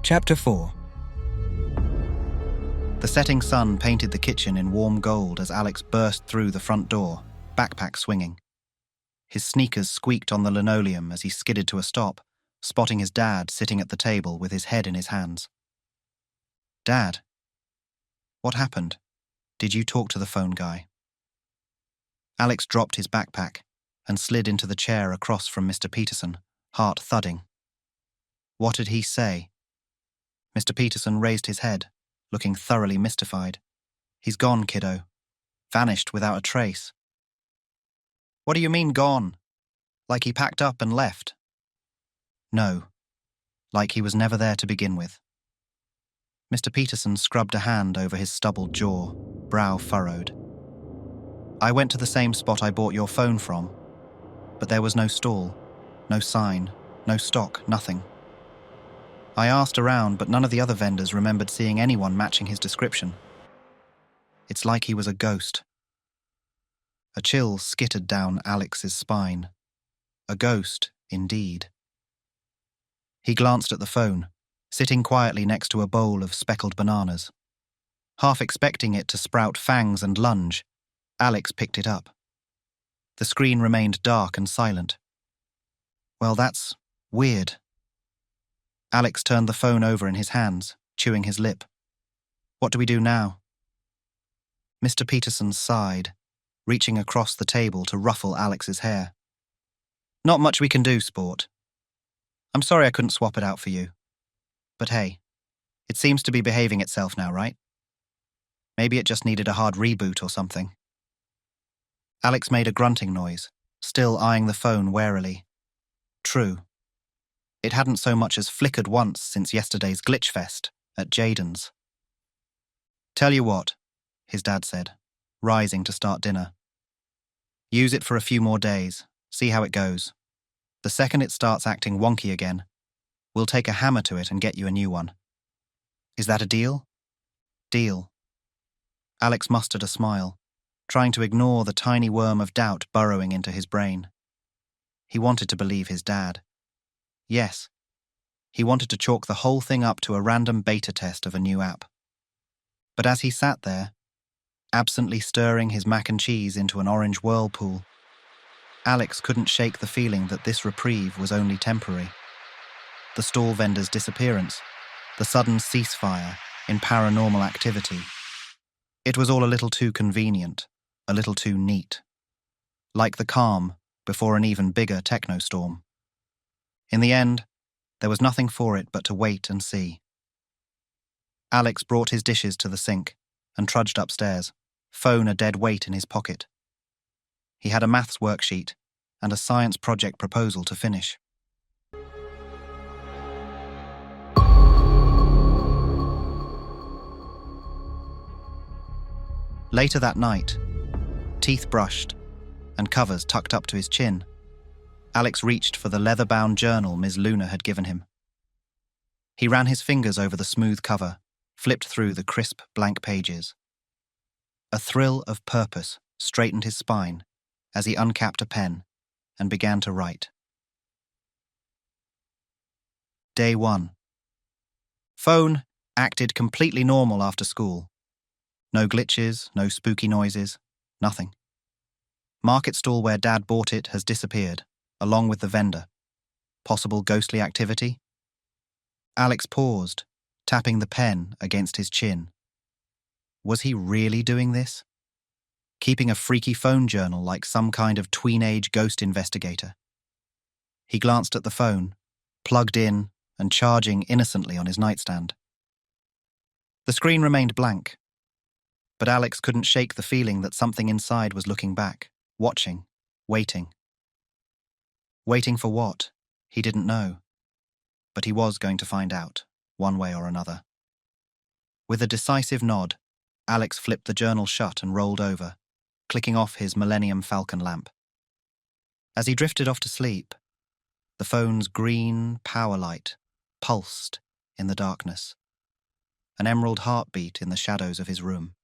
Chapter 4. The setting sun painted the kitchen in warm gold as Alex burst through the front door, backpack swinging. His sneakers squeaked on the linoleum as he skidded to a stop, spotting his dad sitting at the table with his head in his hands. "Dad, what happened? Did you talk to the phone guy?" Alex dropped his backpack and slid into the chair across from Mr. Peterson, heart thudding. What did he say? Mr. Peterson raised his head, looking thoroughly mystified. "He's gone, kiddo. Vanished without a trace." "What do you mean gone? Like he packed up and left?" "No. Like he was never there to begin with." Mr. Peterson scrubbed a hand over his stubbled jaw, brow furrowed. "I went to the same spot I bought your phone from, but there was no stall, no sign, no stock, nothing. I asked around, but none of the other vendors remembered seeing anyone matching his description. It's like he was a ghost." A chill skittered down Alex's spine. A ghost, indeed. He glanced at the phone, sitting quietly next to a bowl of speckled bananas. Half expecting it to sprout fangs and lunge, Alex picked it up. The screen remained dark and silent. "Well, that's weird." Alex turned the phone over in his hands, chewing his lip. "What do we do now?" Mr. Peterson sighed, reaching across the table to ruffle Alex's hair. "Not much we can do, sport. I'm sorry I couldn't swap it out for you. But hey, it seems to be behaving itself now, right? Maybe it just needed a hard reboot or something." Alex made a grunting noise, still eyeing the phone warily. True. It hadn't so much as flickered once since yesterday's glitch fest at Jaden's. "Tell you what," his dad said, rising to start dinner. "Use it for a few more days, see how it goes. The second it starts acting wonky again, we'll take a hammer to it and get you a new one. Is that a deal?" "Deal." Alex mustered a smile, trying to ignore the tiny worm of doubt burrowing into his brain. He wanted to believe his dad. Yes, he wanted to chalk the whole thing up to a random beta test of a new app. But as he sat there, absently stirring his mac and cheese into an orange whirlpool, Alex couldn't shake the feeling that this reprieve was only temporary. The stall vendor's disappearance, the sudden ceasefire in paranormal activity. It was all a little too convenient, a little too neat. Like the calm before an even bigger technostorm. In the end, there was nothing for it but to wait and see. Alex brought his dishes to the sink and trudged upstairs, phone a dead weight in his pocket. He had a maths worksheet and a science project proposal to finish. Later that night, teeth brushed and covers tucked up to his chin, Alex reached for the leather-bound journal Ms. Luna had given him. He ran his fingers over the smooth cover, flipped through the crisp, blank pages. A thrill of purpose straightened his spine as he uncapped a pen and began to write. Day 1. Phone acted completely normal after school. No glitches, no spooky noises, nothing. Market stall where Dad bought it has disappeared, along with the vendor. Possible ghostly activity? Alex paused, tapping the pen against his chin. Was he really doing this? Keeping a freaky phone journal like some kind of tween-age ghost investigator? He glanced at the phone, plugged in and charging innocently on his nightstand. The screen remained blank, but Alex couldn't shake the feeling that something inside was looking back, watching, waiting. Waiting for what? He didn't know. But he was going to find out, one way or another. With a decisive nod, Alex flipped the journal shut and rolled over, clicking off his Millennium Falcon lamp. As he drifted off to sleep, the phone's green power light pulsed in the darkness, an emerald heartbeat in the shadows of his room.